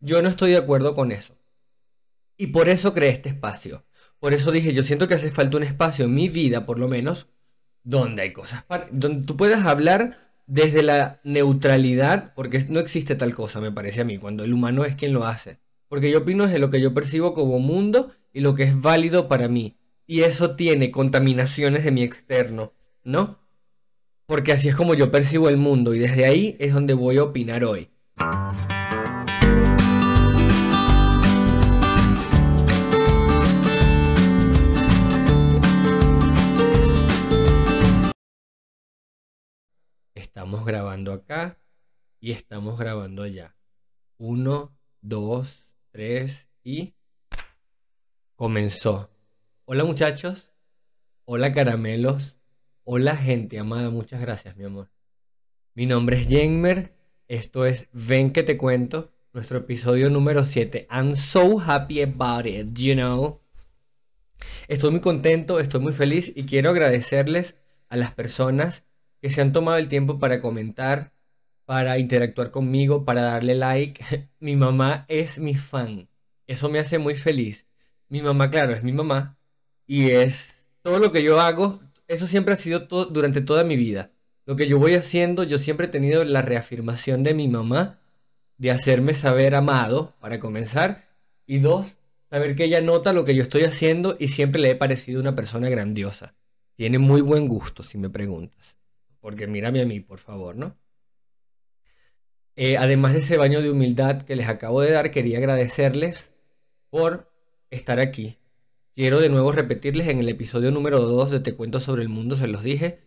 Yo no estoy de acuerdo con eso. Y por eso creé este espacio. Por eso dije, yo siento que hace falta un espacio en mi vida, por lo menos, donde hay cosas donde tú puedas hablar desde la neutralidad, porque no existe tal cosa, me parece a mí, cuando el humano es quien lo hace. Porque yo opino desde lo que yo percibo como mundo y lo que es válido para mí. Y eso tiene contaminaciones de mi externo, ¿no? Porque así es como yo percibo el mundo y desde ahí es donde voy a opinar hoy. Estamos grabando acá y estamos grabando allá. 1, 2, 3 y comenzó. Hola muchachos, hola caramelos, hola gente amada, muchas gracias mi amor. Mi nombre es Jenmer, esto es Ven que te cuento, nuestro episodio número 7. I'm so happy about it, you know. Estoy muy contento, estoy muy feliz y quiero agradecerles a las personas que se han tomado el tiempo para comentar, para interactuar conmigo, para darle like. Mi mamá es mi fan. Eso me hace muy feliz. Mi mamá, claro, es mi mamá. Y es todo lo que yo hago. Eso siempre ha sido todo, durante toda mi vida. Lo que yo voy haciendo, yo siempre he tenido la reafirmación de mi mamá, de hacerme saber amado, para comenzar. Y dos, saber que ella nota lo que yo estoy haciendo y siempre le he parecido una persona grandiosa. Tiene muy buen gusto, si me preguntas. Porque mírame a mí, por favor, ¿no? Además de ese baño de humildad que les acabo de dar, quería agradecerles por estar aquí. Quiero de nuevo repetirles en el episodio número 2 de Te Cuento sobre el Mundo, se los dije.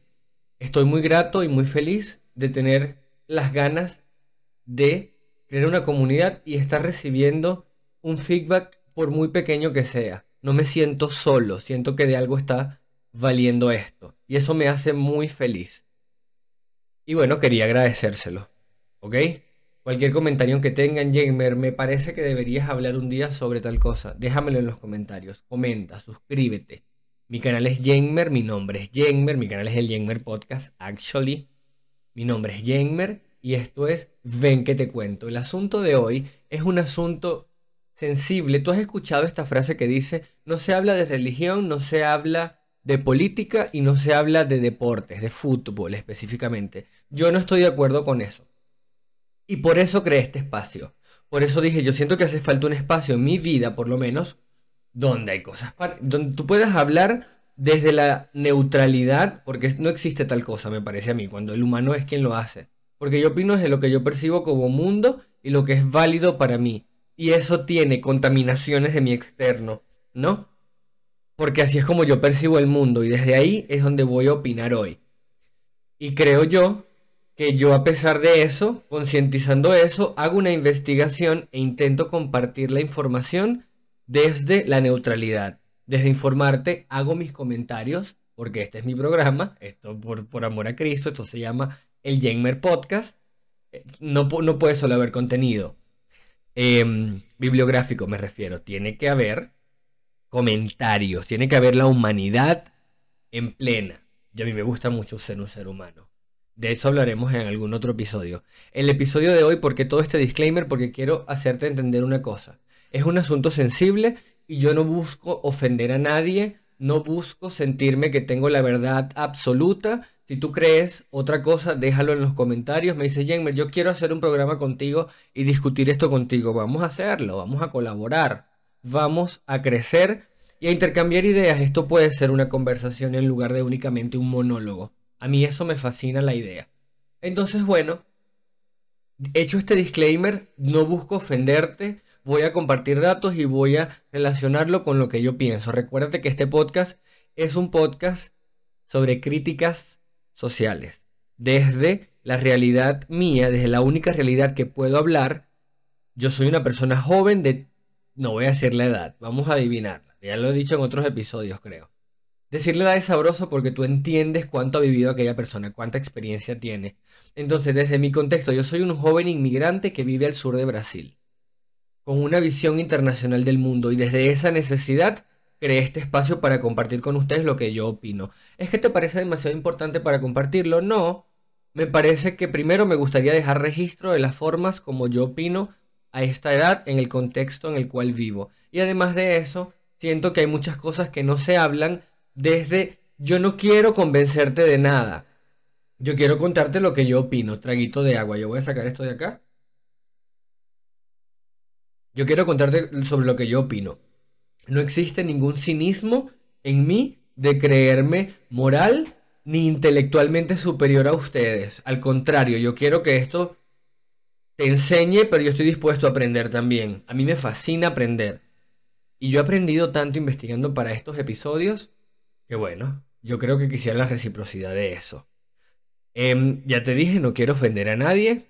Estoy muy grato y muy feliz de tener las ganas de crear una comunidad y estar recibiendo un feedback por muy pequeño que sea. No me siento solo, siento que de algo está valiendo esto. Y eso me hace muy feliz. Y bueno, quería agradecérselo. ¿Ok? Cualquier comentario que tengan, Jenmer, me parece que deberías hablar un día sobre tal cosa. Déjamelo en los comentarios. Comenta, suscríbete. Mi canal es Jenmer, mi nombre es Jenmer, mi canal es el Jenmer Podcast, actually. Mi nombre es Jenmer y esto es Ven que te cuento. El asunto de hoy es un asunto sensible. Tú has escuchado esta frase que dice, no se habla de religión, no se habla de política y no se habla de deportes, de fútbol específicamente. Yo no estoy de acuerdo con eso. Y por eso creé este espacio. Por eso dije, yo siento que hace falta un espacio en mi vida, por lo menos, donde hay cosas donde tú puedas hablar desde la neutralidad, porque no existe tal cosa, me parece a mí, cuando el humano es quien lo hace. Porque yo opino desde lo que yo percibo como mundo y lo que es válido para mí. Y eso tiene contaminaciones de mi externo, ¿no? Porque así es como yo percibo el mundo y desde ahí es donde voy a opinar hoy. Y creo yo que yo, a pesar de eso, concientizando eso, hago una investigación e intento compartir la información desde la neutralidad. Desde informarte, hago mis comentarios, porque este es mi programa, esto por amor a Cristo, esto se llama el Jenmer Podcast. No puede solo haber contenido bibliográfico, me refiero. Tiene que haber comentarios, tiene que haber la humanidad en plena. Y a mí me gusta mucho ser un ser humano. De eso hablaremos en algún otro episodio. El episodio de hoy, ¿por qué todo este disclaimer? Porque quiero hacerte entender una cosa. Es un asunto sensible y yo no busco ofender a nadie, no busco sentirme que tengo la verdad absoluta. Si tú crees otra cosa, déjalo en los comentarios. Me dice, Jenmer, yo quiero hacer un programa contigo y discutir esto contigo. Vamos a hacerlo, vamos a colaborar, vamos a crecer y a intercambiar ideas. Esto puede ser una conversación en lugar de únicamente un monólogo. A mí eso me fascina la idea. Entonces, bueno, hecho este disclaimer, no busco ofenderte, voy a compartir datos y voy a relacionarlo con lo que yo pienso. Recuérdate que este podcast es un podcast sobre críticas sociales. Desde la realidad mía, desde la única realidad que puedo hablar, yo soy una persona joven de... No voy a decir la edad, vamos a adivinarla. Ya lo he dicho en otros episodios, creo. Decirle edad es sabroso porque tú entiendes cuánto ha vivido aquella persona, cuánta experiencia tiene. Entonces, desde mi contexto, yo soy un joven inmigrante que vive al sur de Brasil, con una visión internacional del mundo, y desde esa necesidad creé este espacio para compartir con ustedes lo que yo opino. ¿Es que te parece demasiado importante para compartirlo? No. Me parece que primero me gustaría dejar registro de las formas como yo opino a esta edad en el contexto en el cual vivo. Y además de eso, siento que hay muchas cosas que no se hablan desde yo no quiero convencerte de nada. Yo quiero contarte lo que yo opino. Traguito de agua. Yo voy a sacar esto de acá. Yo quiero contarte sobre lo que yo opino. No existe ningún cinismo en mí de creerme moral ni intelectualmente superior a ustedes. Al contrario, yo quiero que esto te enseñe, pero yo estoy dispuesto a aprender también. A mí me fascina aprender. Y yo he aprendido tanto investigando para estos episodios que bueno, yo creo que quisiera la reciprocidad de eso. Ya te dije, no quiero ofender a nadie.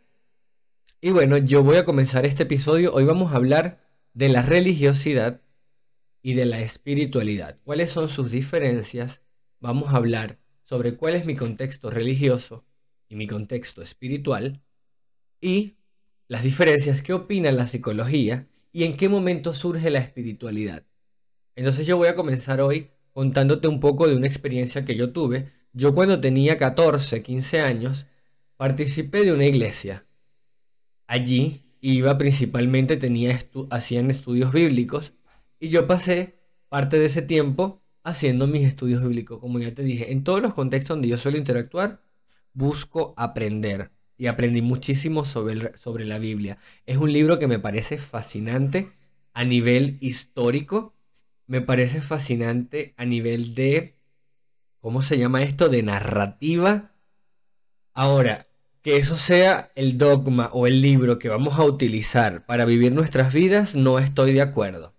Y bueno, yo voy a comenzar este episodio. Hoy vamos a hablar de la religiosidad y de la espiritualidad. ¿Cuáles son sus diferencias? Vamos a hablar sobre cuál es mi contexto religioso y mi contexto espiritual y las diferencias que opina la psicología y en qué momento surge la espiritualidad. Entonces yo voy a comenzar hoy contándote un poco de una experiencia que yo tuve. Yo cuando tenía 14, 15 años, participé de una iglesia. Allí iba principalmente, hacían estudios bíblicos y yo pasé parte de ese tiempo haciendo mis estudios bíblicos. Como ya te dije, en todos los contextos donde yo suelo interactuar, busco aprender. Y aprendí muchísimo sobre la Biblia. Es un libro que me parece fascinante a nivel histórico. Me parece fascinante a nivel de, ¿cómo se llama esto? De narrativa. Ahora, que eso sea el dogma o el libro que vamos a utilizar para vivir nuestras vidas, no estoy de acuerdo.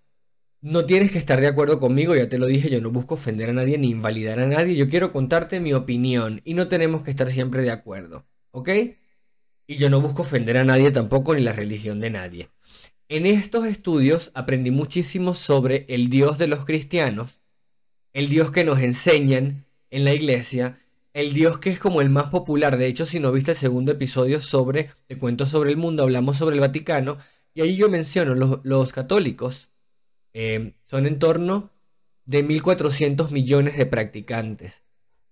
No tienes que estar de acuerdo conmigo, ya te lo dije, yo no busco ofender a nadie ni invalidar a nadie, yo quiero contarte mi opinión y no tenemos que estar siempre de acuerdo, ¿ok? Y yo no busco ofender a nadie tampoco ni la religión de nadie. En estos estudios aprendí muchísimo sobre el Dios de los cristianos, el Dios que nos enseñan en la iglesia, el Dios que es como el más popular. De hecho, si no viste el segundo episodio Te cuento sobre el mundo, hablamos sobre el Vaticano, y ahí yo menciono, los católicos son en torno de 1.400 millones de practicantes.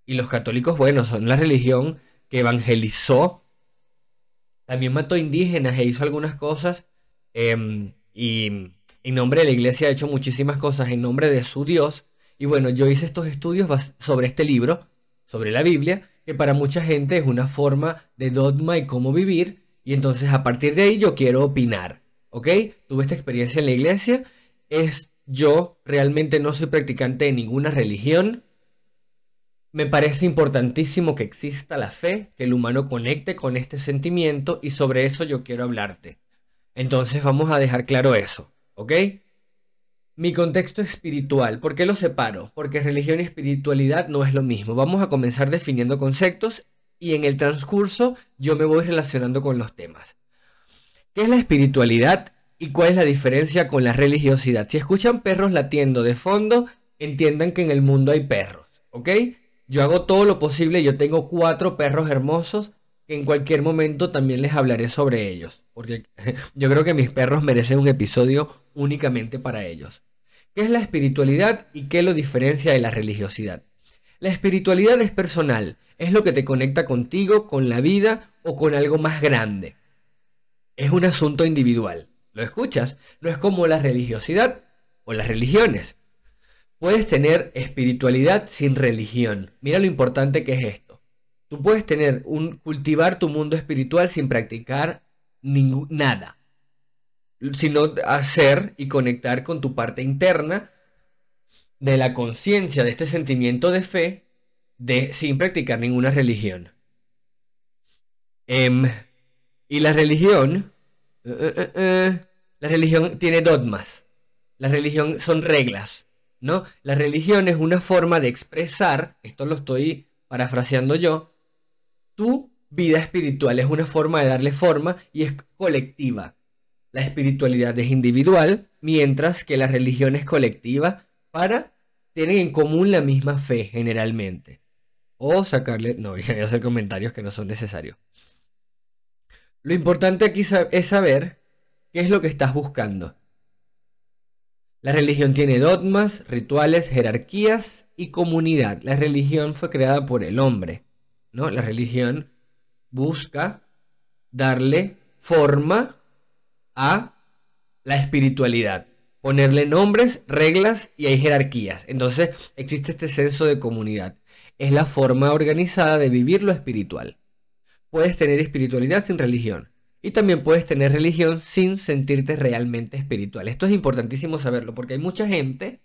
Y los católicos, bueno, son la religión que evangelizó, también mató indígenas e hizo algunas cosas, y en nombre de la iglesia ha hecho muchísimas cosas en nombre de su Dios. Y bueno, yo hice estos estudios sobre este libro, sobre la Biblia, que para mucha gente es una forma de dogma y cómo vivir. Y entonces a partir de ahí yo quiero opinar, ¿ok? Tuve esta experiencia en la iglesia. Yo realmente no soy practicante de ninguna religión. Me parece importantísimo que exista la fe, que el humano conecte con este sentimiento y sobre eso yo quiero hablarte. Entonces vamos a dejar claro eso, ¿ok? Mi contexto espiritual, ¿por qué lo separo? Porque religión y espiritualidad no es lo mismo. Vamos a comenzar definiendo conceptos y en el transcurso yo me voy relacionando con los temas. ¿Qué es la espiritualidad y cuál es la diferencia con la religiosidad? Si escuchan perros latiendo de fondo, entiendan que en el mundo hay perros, ¿ok? Yo hago todo lo posible, yo tengo 4 perros hermosos que en cualquier momento también les hablaré sobre ellos, porque yo creo que mis perros merecen un episodio únicamente para ellos. ¿Qué es la espiritualidad y qué lo diferencia de la religiosidad? La espiritualidad es personal, es lo que te conecta contigo, con la vida o con algo más grande. Es un asunto individual. ¿Lo escuchas? No es como la religiosidad o las religiones. Puedes tener espiritualidad sin religión. Mira lo importante que es esto. Tú puedes cultivar tu mundo espiritual sin practicar nada, sino hacer y conectar con tu parte interna de la conciencia, de este sentimiento de fe, sin practicar ninguna religión. Y la religión tiene dogmas. La religión son reglas, ¿no? La religión es una forma de expresar, esto lo estoy parafraseando yo, tu vida espiritual es una forma de darle forma y es colectiva. La espiritualidad es individual, mientras que la religión es colectiva tienen en común la misma fe generalmente. O sacarle, no, voy a hacer comentarios que no son necesarios. Lo importante aquí es saber qué es lo que estás buscando. La religión tiene dogmas, rituales, jerarquías y comunidad. La religión fue creada por el hombre, ¿no? La religión busca darle forma a la espiritualidad. Ponerle nombres, reglas y hay jerarquías. Entonces existe este senso de comunidad. Es la forma organizada de vivir lo espiritual. Puedes tener espiritualidad sin religión. Y también puedes tener religión sin sentirte realmente espiritual. Esto es importantísimo saberlo porque hay mucha gente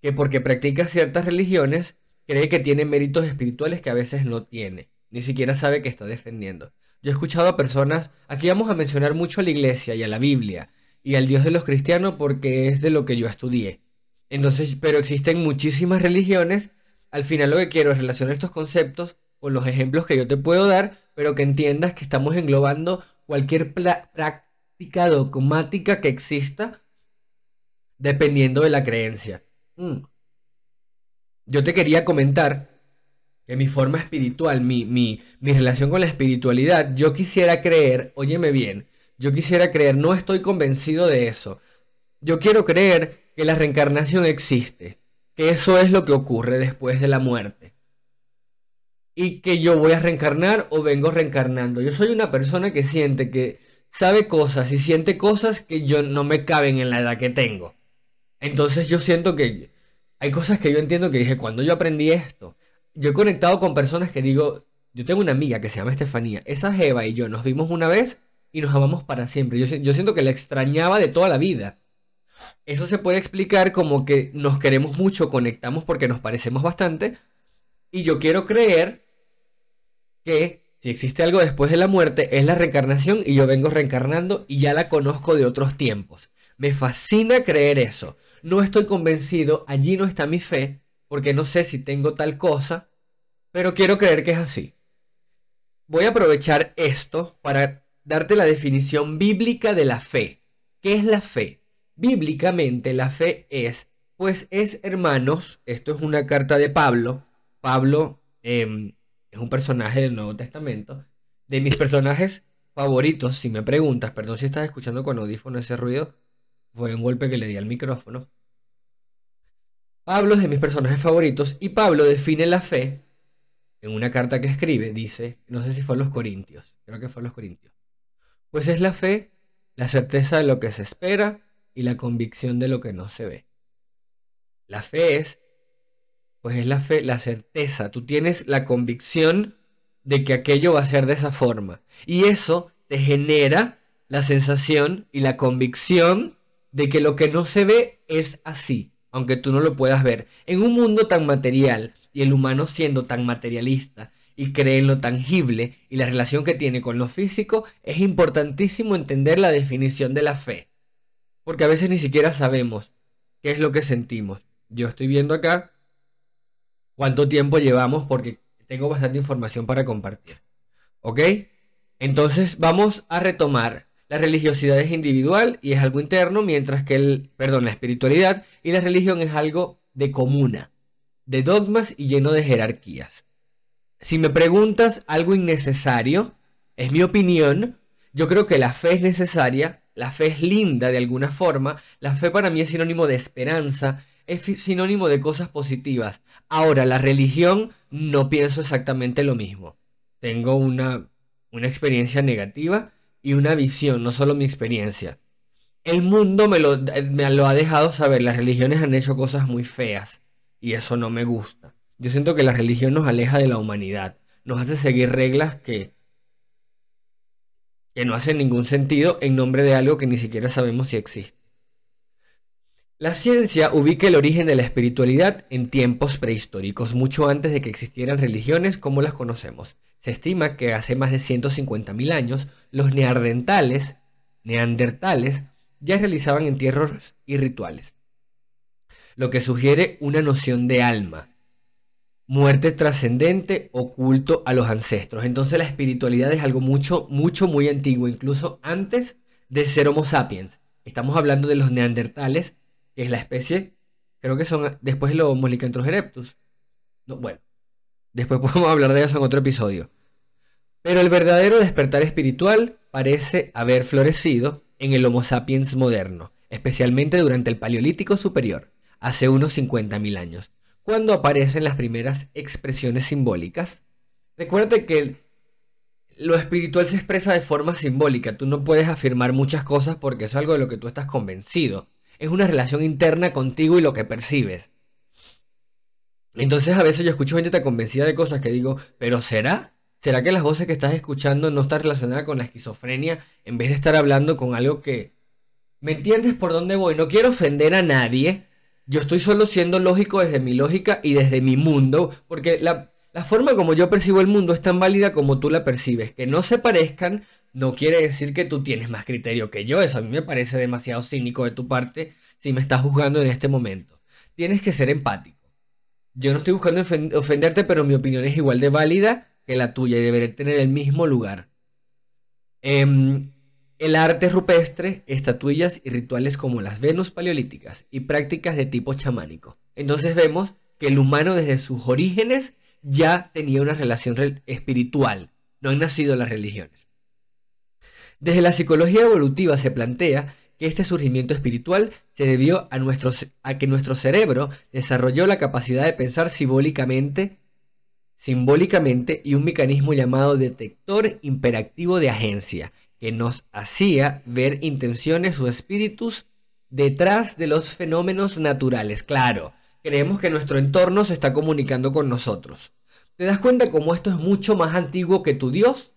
que porque practica ciertas religiones cree que tiene méritos espirituales que a veces no tiene. Ni siquiera sabe que está defendiendo. Yo he escuchado a personas, aquí vamos a mencionar mucho a la iglesia y a la Biblia y al Dios de los cristianos porque es de lo que yo estudié. Entonces, pero existen muchísimas religiones. Al final lo que quiero es relacionar estos conceptos con los ejemplos que yo te puedo dar, pero que entiendas que estamos englobando cualquier práctica dogmática que exista dependiendo de la creencia. Yo te quería comentar que mi forma espiritual, mi relación con la espiritualidad, yo quisiera creer, óyeme bien, yo quisiera creer, no estoy convencido de eso. Yo quiero creer que la reencarnación existe, que eso es lo que ocurre después de la muerte. Y que yo voy a reencarnar o vengo reencarnando. Yo soy una persona que siente que sabe cosas y siente cosas que yo no me caben en la edad que tengo. Entonces yo siento que hay cosas que yo entiendo que dije, cuando yo aprendí esto, yo he conectado con personas que digo, yo tengo una amiga que se llama Estefanía, esa jeva y yo nos vimos una vez y nos amamos para siempre. Yo siento que la extrañaba de toda la vida. Eso se puede explicar como que nos queremos mucho, conectamos porque nos parecemos bastante y yo quiero creer que si existe algo después de la muerte es la reencarnación y yo vengo reencarnando y ya la conozco de otros tiempos. Me fascina creer eso. No estoy convencido, allí no está mi fe, porque no sé si tengo tal cosa, pero quiero creer que es así. Voy a aprovechar esto para darte la definición bíblica de la fe. ¿Qué es la fe? Bíblicamente la fe es, pues es hermanos, esto es una carta de Pablo. Pablo es un personaje del Nuevo Testamento. De mis personajes favoritos, si me preguntas, perdón si estás escuchando con audífono ese ruido, fue un golpe que le di al micrófono. Pablo es de mis personajes favoritos y Pablo define la fe en una carta que escribe, dice, no sé si fue a los Corintios, creo que fue a los Corintios. Pues es la fe, la certeza de lo que se espera y la convicción de lo que no se ve. La fe es, pues es la fe, la certeza. Tú tienes la convicción de que aquello va a ser de esa forma. Y eso te genera la sensación y la convicción de que lo que no se ve es así, aunque tú no lo puedas ver. En un mundo tan material y el humano siendo tan materialista y cree en lo tangible y la relación que tiene con lo físico, es importantísimo entender la definición de la fe. Porque a veces ni siquiera sabemos qué es lo que sentimos. Yo estoy viendo acá cuánto tiempo llevamos porque tengo bastante información para compartir. ¿Ok? Entonces vamos a retomar. La religiosidad es individual y es algo interno, mientras que la espiritualidad y la religión es algo de comuna, de dogmas y lleno de jerarquías. Si me preguntas algo innecesario, es mi opinión, yo creo que la fe es necesaria, la fe es linda de alguna forma, la fe para mí es sinónimo de esperanza, es sinónimo de cosas positivas. Ahora, la religión no pienso exactamente lo mismo. Tengo una experiencia negativa y una visión, no solo mi experiencia. El mundo me lo ha dejado saber, las religiones han hecho cosas muy feas y eso no me gusta. Yo siento que la religión nos aleja de la humanidad, nos hace seguir reglas que no hacen ningún sentido en nombre de algo que ni siquiera sabemos si existe. La ciencia ubica el origen de la espiritualidad en tiempos prehistóricos, mucho antes de que existieran religiones como las conocemos. Se estima que hace más de 150.000 años los neandertales ya realizaban entierros y rituales, lo que sugiere una noción de alma, muerte trascendente, oculto a los ancestros. Entonces la espiritualidad es algo muy antiguo, incluso antes de ser Homo sapiens. Estamos hablando de los neandertales, que es la especie, creo que son después de los Homo erectus. No, bueno, después podemos hablar de eso en otro episodio. Pero el verdadero despertar espiritual parece haber florecido en el Homo sapiens moderno, especialmente durante el Paleolítico Superior, hace unos 50.000 años, cuando aparecen las primeras expresiones simbólicas. Recuerda que lo espiritual se expresa de forma simbólica. Tú no puedes afirmar muchas cosas porque eso es algo de lo que tú estás convencido. Es una relación interna contigo y lo que percibes. Entonces a veces yo escucho gente tan convencida de cosas que digo, ¿pero será? ¿Será que las voces que estás escuchando no están relacionadas con la esquizofrenia en vez de estar hablando con algo que... ¿Me entiendes por dónde voy? No quiero ofender a nadie. Yo estoy solo siendo lógico desde mi lógica y desde mi mundo, porque la forma como yo percibo el mundo es tan válida como tú la percibes. Que no se parezcan no quiere decir que tú tienes más criterio que yo. Eso a mí me parece demasiado cínico de tu parte si me estás juzgando en este momento. Tienes que ser empático. Yo no estoy buscando ofenderte, pero mi opinión es igual de válida que la tuya y deberé tener el mismo lugar. Em, el arte rupestre, estatuillas y rituales como las Venus paleolíticas y prácticas de tipo chamánico. Entonces vemos que el humano desde sus orígenes ya tenía una relación espiritual. No han nacido las religiones. Desde la psicología evolutiva se plantea que este surgimiento espiritual se debió a que nuestro cerebro desarrolló la capacidad de pensar simbólicamente y un mecanismo llamado detector imperativo de agencia, que nos hacía ver intenciones o espíritus detrás de los fenómenos naturales. Claro, creemos que nuestro entorno se está comunicando con nosotros. ¿Te das cuenta cómo esto es mucho más antiguo que tu Dios?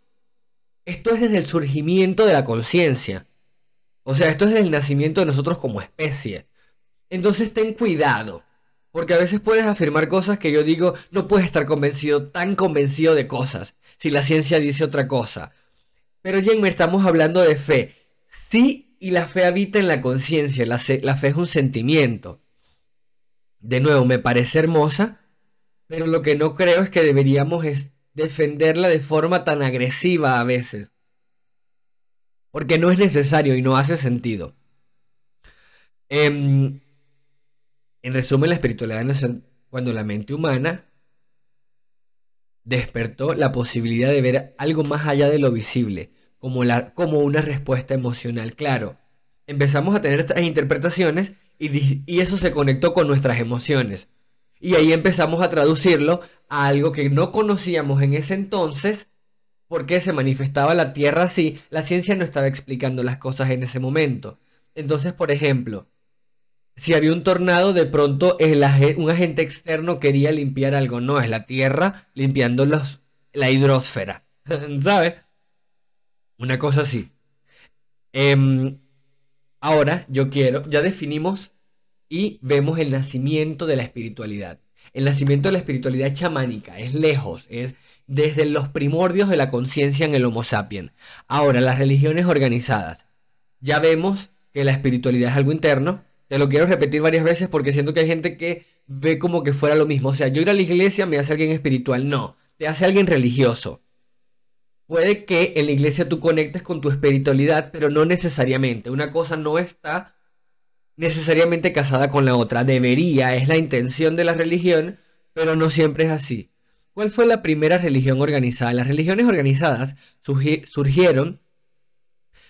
Esto es desde el surgimiento de la conciencia. O sea, esto es desde el nacimiento de nosotros como especie. Entonces ten cuidado. Porque a veces puedes afirmar cosas que yo digo, no puedes estar tan convencido de cosas, si la ciencia dice otra cosa. Pero Jenmer, estamos hablando de fe. Sí, y la fe habita en la conciencia, la fe es un sentimiento. De nuevo, me parece hermosa, pero lo que no creo es que deberíamos defenderla de forma tan agresiva a veces. Porque no es necesario y no hace sentido. En resumen, la espiritualidad nació cuando la mente humana despertó la posibilidad de ver algo más allá de lo visible, como una respuesta emocional. Claro, empezamos a tener estas interpretaciones y eso se conectó con nuestras emociones. Y ahí empezamos a traducirlo a algo que no conocíamos en ese entonces, porque se manifestaba la Tierra así. La ciencia no estaba explicando las cosas en ese momento. Entonces, por ejemplo, si había un tornado, de pronto un agente externo quería limpiar algo. No, es la Tierra limpiando la hidrosfera. ¿Sabes? Una cosa así. Ahora ya definimos y vemos el nacimiento de la espiritualidad. El nacimiento de la espiritualidad chamánica es lejos, es desde los primordios de la conciencia en el Homo sapiens. Ahora, las religiones organizadas. Ya vemos que la espiritualidad es algo interno. Te lo quiero repetir varias veces porque siento que hay gente que ve como que fuera lo mismo. O sea, yo ir a la iglesia me hace alguien espiritual. No, te hace alguien religioso. Puede que en la iglesia tú conectes con tu espiritualidad, pero no necesariamente. Una cosa no está necesariamente casada con la otra. Debería, es la intención de la religión, pero no siempre es así. ¿Cuál fue la primera religión organizada? Las religiones organizadas surgieron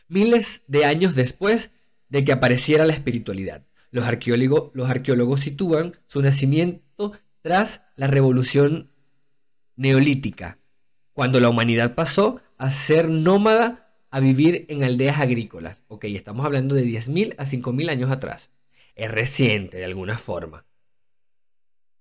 miles de años después de que apareciera la espiritualidad. Los arqueólogos sitúan su nacimiento tras la revolución neolítica, cuando la humanidad pasó a ser nómada a vivir en aldeas agrícolas. Ok, estamos hablando de 10.000 a 5.000 años atrás. Es reciente de alguna forma.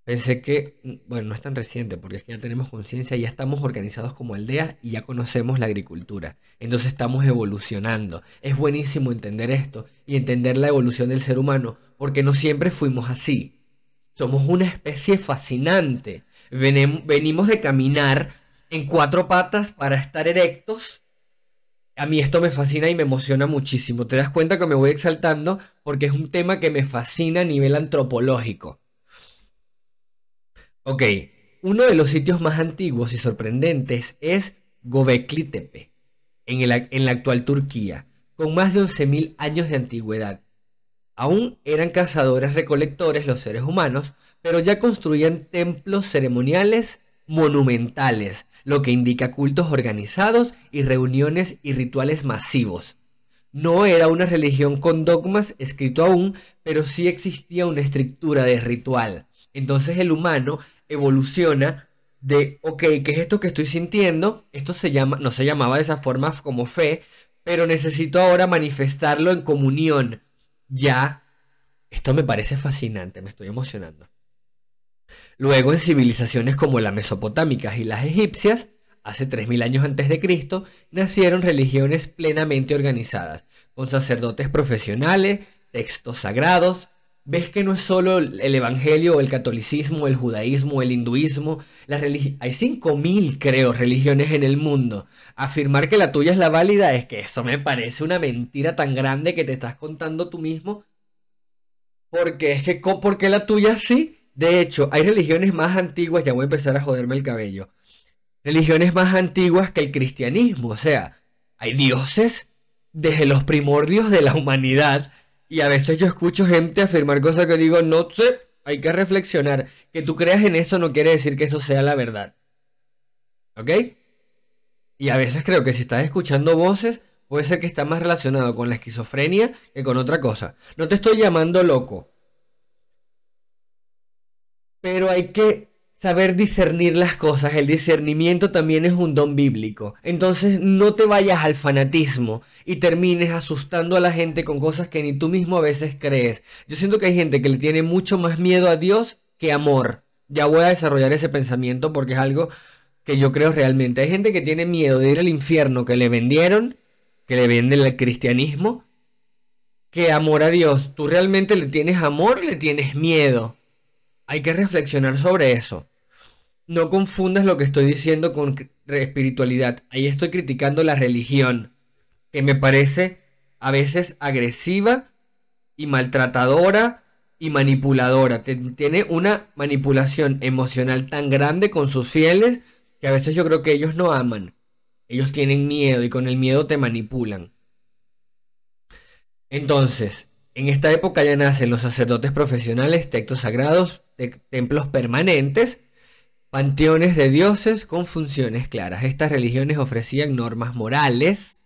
Pensé que, bueno, no es tan reciente porque es que ya tenemos conciencia, ya estamos organizados como aldeas y ya conocemos la agricultura. Entonces estamos evolucionando. Es buenísimo entender esto y entender la evolución del ser humano porque no siempre fuimos así. Somos una especie fascinante. Venimos de caminar en 4 patas para estar erectos. A mí esto me fascina y me emociona muchísimo. Te das cuenta que me voy exaltando porque es un tema que me fascina a nivel antropológico. Ok, uno de los sitios más antiguos y sorprendentes es Göbekli Tepe, en la actual Turquía, con más de 11.000 años de antigüedad. Aún eran cazadores-recolectores los seres humanos, pero ya construían templos ceremoniales monumentales, lo que indica cultos organizados y reuniones y rituales masivos. No era una religión con dogmas escrito aún, pero sí existía una estructura de ritual. Entonces el humano evoluciona ok, ¿qué es esto que estoy sintiendo? Esto se llama, no se llamaba de esa forma como fe, pero necesito ahora manifestarlo en comunión. Ya, esto me parece fascinante, me estoy emocionando. Luego, en civilizaciones como las mesopotámicas y las egipcias, hace 3000 años antes de Cristo, nacieron religiones plenamente organizadas, con sacerdotes profesionales, textos sagrados. Ves que no es solo el evangelio o el catolicismo, el judaísmo, el hinduismo, hay 5000, creo, religiones en el mundo. Afirmar que la tuya es la válida es que eso me parece una mentira tan grande que te estás contando tú mismo. Porque es que, ¿por qué la tuya sí? De hecho, hay religiones más antiguas, ya voy a empezar a joderme el cabello. Religiones más antiguas que el cristianismo, o sea, hay dioses desde los primordios de la humanidad. Y a veces yo escucho gente afirmar cosas que digo, no sé, hay que reflexionar. Que tú creas en eso no quiere decir que eso sea la verdad. ¿Ok? Y a veces creo que si estás escuchando voces, puede ser que está más relacionado con la esquizofrenia que con otra cosa. No te estoy llamando loco, pero hay que saber discernir las cosas. El discernimiento también es un don bíblico. Entonces no te vayas al fanatismo y termines asustando a la gente con cosas que ni tú mismo a veces crees. Yo siento que hay gente que le tiene mucho más miedo a Dios que amor. Ya voy a desarrollar ese pensamiento porque es algo que yo creo realmente. Hay gente que tiene miedo de ir al infierno que le vendieron, que le venden el cristianismo, que amor a Dios. ¿Tú realmente le tienes amor o le tienes miedo? Hay que reflexionar sobre eso. No confundas lo que estoy diciendo con espiritualidad. Ahí estoy criticando la religión, que me parece a veces agresiva y maltratadora y manipuladora. Tiene una manipulación emocional tan grande con sus fieles que a veces yo creo que ellos no aman. Ellos tienen miedo y con el miedo te manipulan. Entonces, en esta época ya nacen los sacerdotes profesionales, textos sagrados, templos permanentes, panteones de dioses con funciones claras. Estas religiones ofrecían normas morales.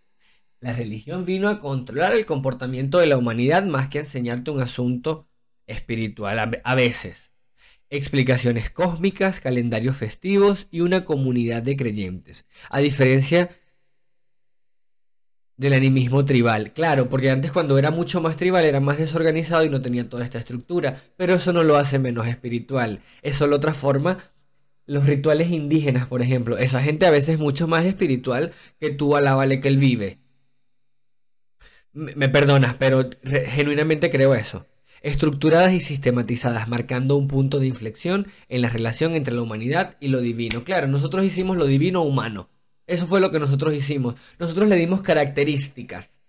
La religión vino a controlar el comportamiento de la humanidad más que a enseñarte un asunto espiritual a veces. Explicaciones cósmicas, calendarios festivos y una comunidad de creyentes. A diferencia del animismo tribal. Claro, porque antes cuando era mucho más tribal era más desorganizado y no tenía toda esta estructura. Pero eso no lo hace menos espiritual. Es solo otra forma. Los rituales indígenas, por ejemplo. Esa gente a veces es mucho más espiritual que tú alábale que él vive. Me perdonas, pero genuinamente creo eso. Estructuradas y sistematizadas, marcando un punto de inflexión en la relación entre la humanidad y lo divino. Claro, nosotros hicimos lo divino humano. Eso fue lo que nosotros hicimos. Nosotros le dimos características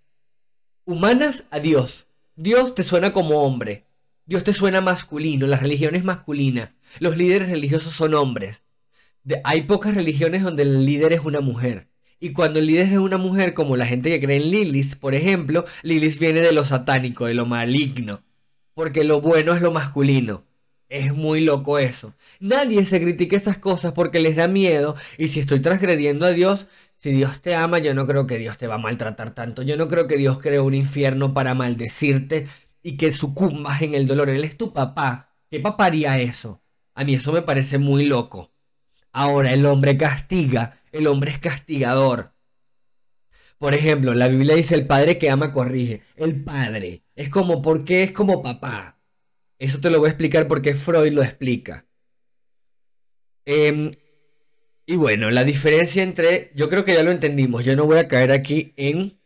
humanas a Dios. Dios te suena como hombre. Dios te suena masculino. La religión es masculina. Los líderes religiosos son hombres. Hay pocas religiones donde el líder es una mujer. Y cuando el líder es una mujer, como la gente que cree en Lilith, por ejemplo, Lilith viene de lo satánico, de lo maligno. Porque lo bueno es lo masculino. Es muy loco eso. Nadie se critica esas cosas porque les da miedo. Y si estoy transgrediendo a Dios, si Dios te ama, yo no creo que Dios te va a maltratar tanto. Yo no creo que Dios creó un infierno para maldecirte y que sucumbas en el dolor. Él es tu papá. ¿Qué papá haría eso? A mí eso me parece muy loco. Ahora el hombre castiga. El hombre es castigador. Por ejemplo, la Biblia dice el padre que ama corrige. El padre. Es como, ¿por qué es como papá? Eso te lo voy a explicar porque Freud lo explica. Y bueno, la diferencia entre... Yo creo que ya lo entendimos. Yo no voy a caer aquí en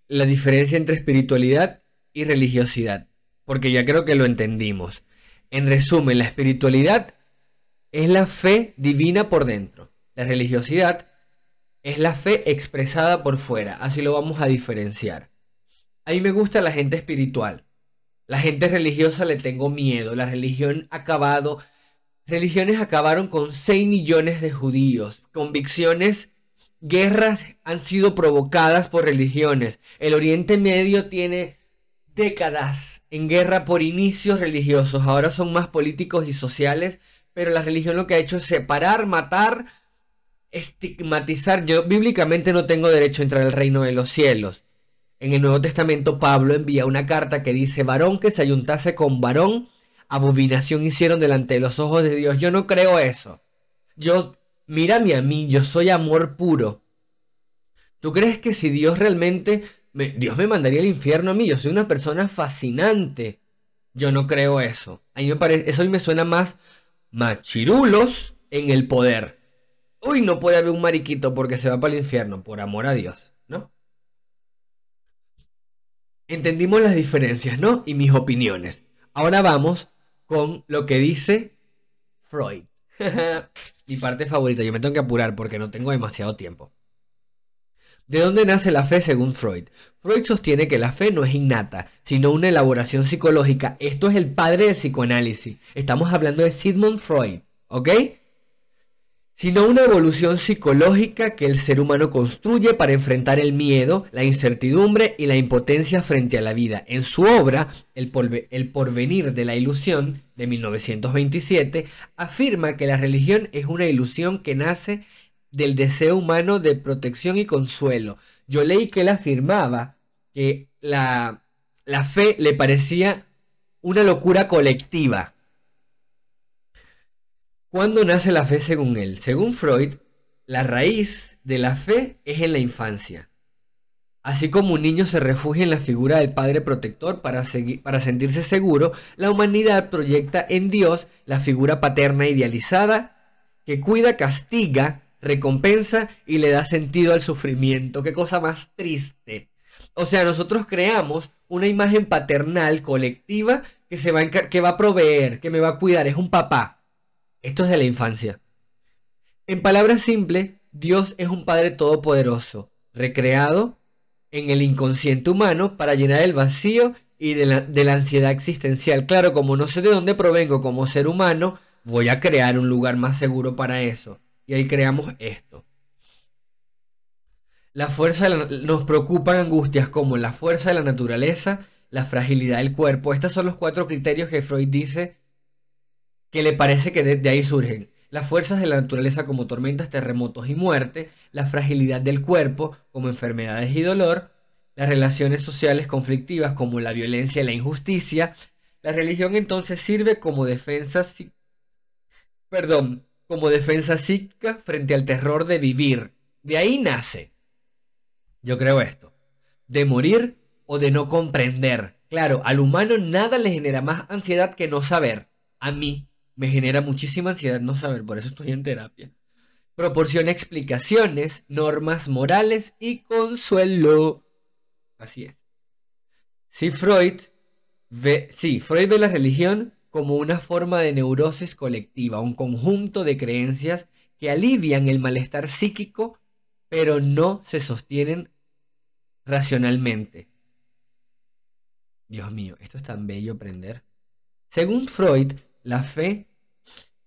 la diferencia entre espiritualidad y religiosidad. Porque ya creo que lo entendimos. En resumen, la espiritualidad es la fe divina por dentro. La religiosidad es la fe expresada por fuera. Así lo vamos a diferenciar. A mí me gusta la gente espiritual. La gente religiosa le tengo miedo. La religión ha acabado. Religiones acabaron con 6 millones de judíos. Convicciones, guerras han sido provocadas por religiones. El Oriente Medio tiene décadas en guerra por inicios religiosos. Ahora son más políticos y sociales. Pero la religión lo que ha hecho es separar, matar, estigmatizar. Yo bíblicamente no tengo derecho a entrar al reino de los cielos. En el Nuevo Testamento Pablo envía una carta que dice: varón que se ayuntase con varón, abominación hicieron delante de los ojos de Dios. Yo no creo eso. Yo Mírame a mí, yo soy amor puro. ¿Tú crees que si Dios realmente, Dios me mandaría al infierno a mí? Yo soy una persona fascinante. Yo no creo eso. A mí me parece, eso a mí me suena más machirulos en el poder. Uy, no puede haber un mariquito porque se va para el infierno, por amor a Dios, ¿no? Entendimos las diferencias, ¿no? Y mis opiniones. Ahora vamos con lo que dice Freud. Mi parte favorita, yo me tengo que apurar porque no tengo demasiado tiempo. ¿De dónde nace la fe según Freud? Freud sostiene que la fe no es innata, sino una elaboración psicológica. Esto es el padre del psicoanálisis. Estamos hablando de Sigmund Freud, ¿ok? Sino una evolución psicológica que el ser humano construye para enfrentar el miedo, la incertidumbre y la impotencia frente a la vida. En su obra, El porvenir de la ilusión, de 1927, afirma que la religión es una ilusión que nace del deseo humano de protección y consuelo. Yo leí que él afirmaba que la fe le parecía una locura colectiva. ¿Cuándo nace la fe según él? Según Freud, la raíz de la fe es en la infancia. Así como un niño se refugia en la figura del padre protector para sentirse seguro, la humanidad proyecta en Dios la figura paterna idealizada que cuida, castiga, recompensa y le da sentido al sufrimiento. Qué cosa más triste. O sea, nosotros creamos una imagen paternal colectiva que va a proveer, que me va a cuidar. Es un papá. Esto es de la infancia. En palabras simples, Dios es un Padre todopoderoso, recreado en el inconsciente humano para llenar el vacío y de la ansiedad existencial. Claro, como no sé de dónde provengo como ser humano, voy a crear un lugar más seguro para eso. Y ahí creamos esto. Nos preocupan angustias como la fuerza de la naturaleza, la fragilidad del cuerpo. Estos son los 4 criterios que Freud dice que le parece que de ahí surgen. Las fuerzas de la naturaleza como tormentas, terremotos y muerte, la fragilidad del cuerpo como enfermedades y dolor, las relaciones sociales conflictivas como la violencia y la injusticia. La religión entonces sirve como defensa, como defensa psíquica frente al terror de vivir. De ahí nace, yo creo esto, de morir o de no comprender. Claro, al humano nada le genera más ansiedad que no saber. A mí me genera muchísima ansiedad no saber, por eso estoy en terapia. Proporciona explicaciones, normas morales y consuelo. Así es. Freud ve la religión como una forma de neurosis colectiva, un conjunto de creencias que alivian el malestar psíquico, pero no se sostienen racionalmente. Dios mío, esto es tan bello aprender. Según Freud, la fe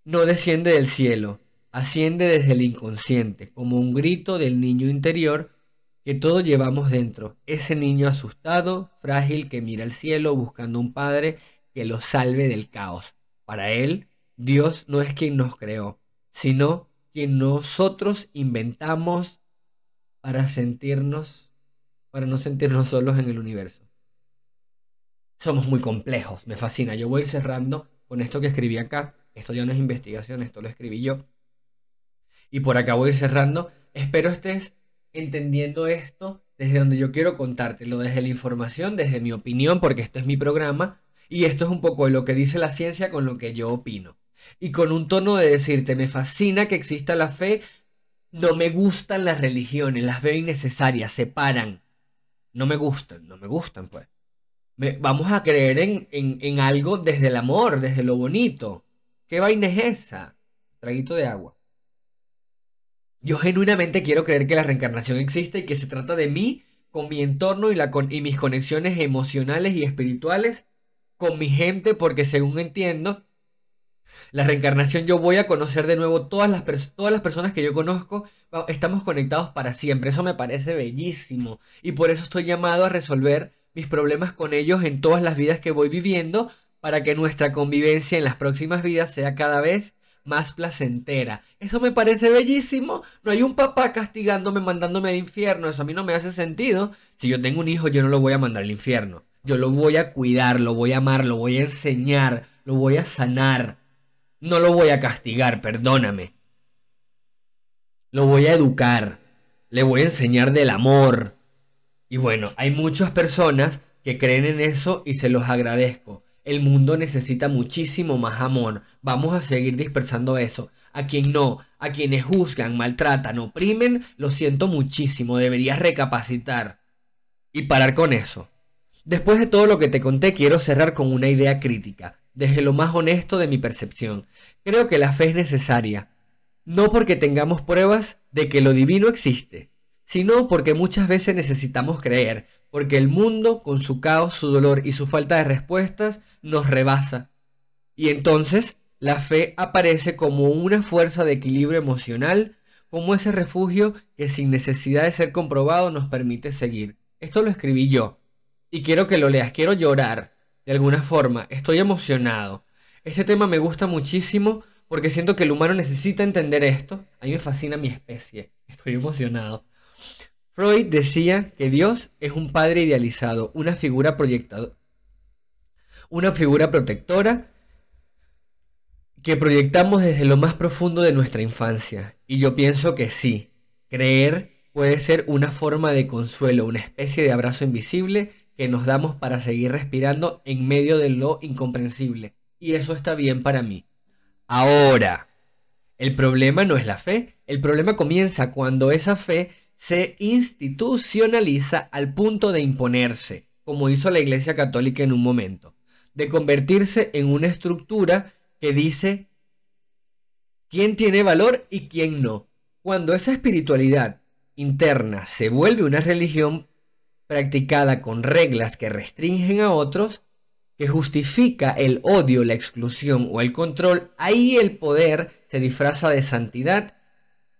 no desciende del cielo, asciende desde el inconsciente, como un grito del niño interior que todos llevamos dentro. Ese niño asustado, frágil, que mira al cielo buscando un padre que lo salve del caos. Para él, Dios no es quien nos creó, sino quien nosotros inventamos para no sentirnos solos en el universo. Somos muy complejos, me fascina. Yo voy a ir cerrando con esto que escribí acá. Esto ya no es investigación, esto lo escribí yo. Y por acá voy a ir cerrando. Espero estés entendiendo esto desde donde yo quiero contártelo, desde la información, desde mi opinión, porque esto es mi programa. Y esto es un poco de lo que dice la ciencia con lo que yo opino. Y con un tono de decirte, me fascina que exista la fe, no me gustan las religiones, las veo innecesarias, separan. No me gustan pues. Vamos a creer en algo desde el amor, desde lo bonito. ¿Qué vaina es esa? Traguito de agua. Yo genuinamente quiero creer que la reencarnación existe y que se trata de mí, con mi entorno y mis conexiones emocionales y espirituales con mi gente, porque según entiendo, la reencarnación yo voy a conocer de nuevo todas las personas que yo conozco, estamos conectados para siempre. Eso me parece bellísimo y por eso estoy llamado a resolver mis problemas con ellos en todas las vidas que voy viviendo, para que nuestra convivencia en las próximas vidas sea cada vez más placentera. Eso me parece bellísimo. No hay un papá castigándome, mandándome al infierno. Eso a mí no me hace sentido. Si yo tengo un hijo, yo no lo voy a mandar al infierno. Yo lo voy a cuidar, lo voy a amar, lo voy a enseñar, lo voy a sanar. No lo voy a castigar, perdóname. lo voy a educar, le voy a enseñar del amor. Y bueno, hay muchas personas que creen en eso y se los agradezco. El mundo necesita muchísimo más amor. Vamos a seguir dispersando eso. A quien no, a quienes juzgan, maltratan, oprimen, lo siento muchísimo. Deberías recapacitar y parar con eso. Después de todo lo que te conté, quiero cerrar con una idea crítica, desde lo más honesto de mi percepción. Creo que la fe es necesaria, no porque tengamos pruebas de que lo divino existe, sino porque muchas veces necesitamos creer, porque el mundo, con su caos, su dolor y su falta de respuestas, nos rebasa. Y entonces, la fe aparece como una fuerza de equilibrio emocional, como ese refugio que sin necesidad de ser comprobado nos permite seguir. Esto lo escribí yo, y quiero que lo leas, quiero llorar, de alguna forma, estoy emocionado. Este tema me gusta muchísimo porque siento que el humano necesita entender esto. A mí me fascina mi especie, estoy emocionado. Freud decía que Dios es un padre idealizado, una figura protectora que proyectamos desde lo más profundo de nuestra infancia. Y yo pienso que sí, creer puede ser una forma de consuelo, una especie de abrazo invisible que nos damos para seguir respirando en medio de lo incomprensible. Y eso está bien para mí. Ahora, el problema no es la fe, el problema comienza cuando esa fe se institucionaliza al punto de imponerse, como hizo la Iglesia Católica en un momento, de convertirse en una estructura que dice quién tiene valor y quién no. Cuando esa espiritualidad interna se vuelve una religión practicada con reglas que restringen a otros, que justifica el odio, la exclusión o el control, ahí el poder se disfraza de santidad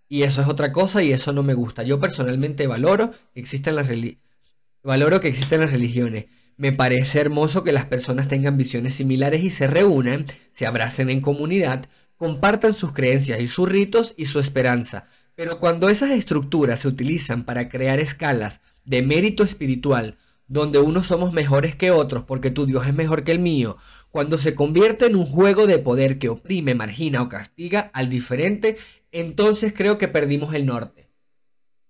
y eso es otra cosa y eso no me gusta. Yo personalmente valoro que existen las religiones. Me parece hermoso que las personas tengan visiones similares y se reúnan, se abracen en comunidad, compartan sus creencias y sus ritos y su esperanza. Pero cuando esas estructuras se utilizan para crear escalas de mérito espiritual, donde unos somos mejores que otros porque tu Dios es mejor que el mío, cuando se convierte en un juego de poder que oprime, margina o castiga al diferente, entonces creo que perdimos el norte.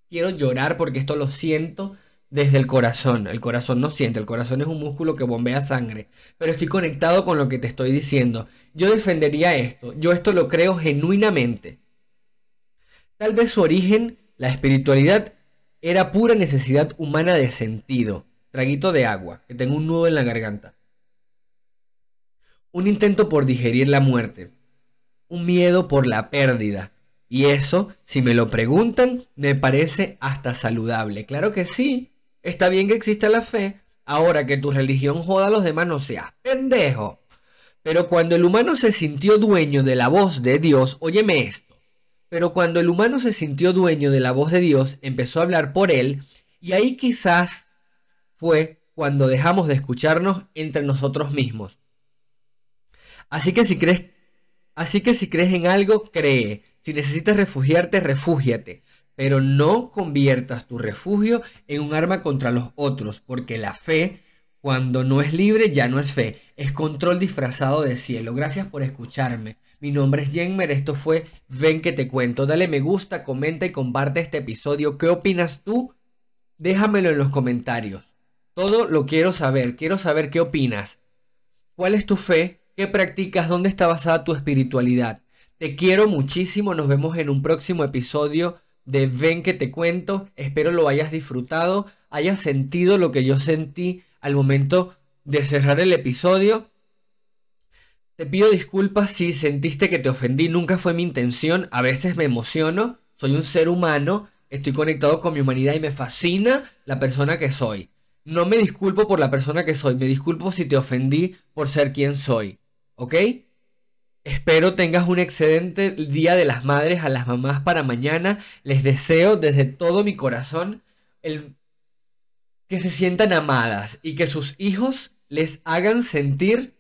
Quiero llorar porque esto lo siento desde el corazón. El corazón no siente, el corazón es un músculo que bombea sangre, pero estoy conectado con lo que te estoy diciendo. Yo defendería esto, yo esto lo creo genuinamente. Tal vez su origen, la espiritualidad, era pura necesidad humana de sentido. Traguito de agua, que tengo un nudo en la garganta. Un intento por digerir la muerte. Un miedo por la pérdida. Y eso, si me lo preguntan, me parece hasta saludable. Claro que sí, está bien que exista la fe. Ahora que tu religión joda a los demás, no seas pendejo. Pero cuando el humano se sintió dueño de la voz de Dios, óyeme esto. Pero cuando el humano se sintió dueño de la voz de Dios, empezó a hablar por él, y ahí quizás fue cuando dejamos de escucharnos entre nosotros mismos. Así que si crees en algo, cree. Si necesitas refugiarte, refúgiate. Pero no conviertas tu refugio en un arma contra los otros, porque la fe, cuando no es libre, ya no es fe. Es control disfrazado de cielo. Gracias por escucharme. Mi nombre es Jenmer, esto fue Ven que te cuento. Dale me gusta, comenta y comparte este episodio. ¿Qué opinas tú? Déjamelo en los comentarios. Todo lo quiero saber qué opinas. ¿Cuál es tu fe? ¿Qué practicas? ¿Dónde está basada tu espiritualidad? Te quiero muchísimo, nos vemos en un próximo episodio de Ven que te cuento. Espero lo hayas disfrutado, hayas sentido lo que yo sentí al momento de cerrar el episodio. Te pido disculpas si sentiste que te ofendí, nunca fue mi intención, a veces me emociono, soy un ser humano, estoy conectado con mi humanidad y me fascina la persona que soy. No me disculpo por la persona que soy, me disculpo si te ofendí por ser quien soy, ¿ok? Espero tengas un excelente Día de las Madres a las mamás para mañana. Les deseo desde todo mi corazón que se sientan amadas y que sus hijos les hagan sentir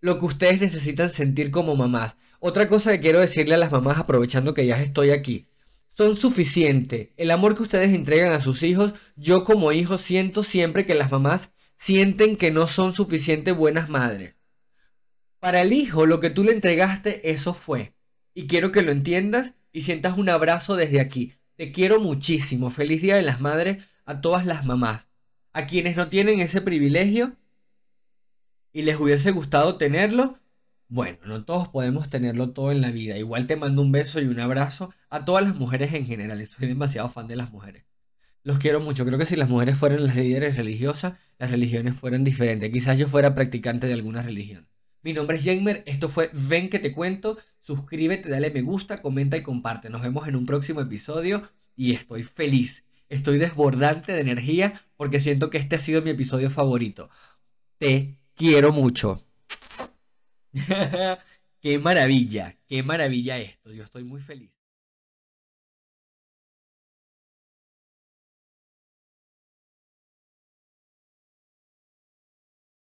lo que ustedes necesitan sentir como mamás. Otra cosa que quiero decirle a las mamás, aprovechando que ya estoy aquí. Son suficiente. El amor que ustedes entregan a sus hijos, yo como hijo siento siempre que las mamás sienten que no son suficiente buenas madres. Para el hijo, lo que tú le entregaste, eso fue. Y quiero que lo entiendas y sientas un abrazo desde aquí. Te quiero muchísimo. Feliz Día de las Madres a todas las mamás. A quienes no tienen ese privilegio y les hubiese gustado tenerlo, bueno, no todos podemos tenerlo todo en la vida. Igual te mando un beso y un abrazo a todas las mujeres en general. Soy demasiado fan de las mujeres. Los quiero mucho. Creo que si las mujeres fueran las líderes religiosas, las religiones fueran diferentes. Quizás yo fuera practicante de alguna religión. Mi nombre es Jamer. Esto fue Ven que te cuento. Suscríbete, dale me gusta, comenta y comparte. Nos vemos en un próximo episodio y estoy feliz. Estoy desbordante de energía porque siento que este ha sido mi episodio favorito. Te quiero mucho. Qué maravilla esto. Yo estoy muy feliz.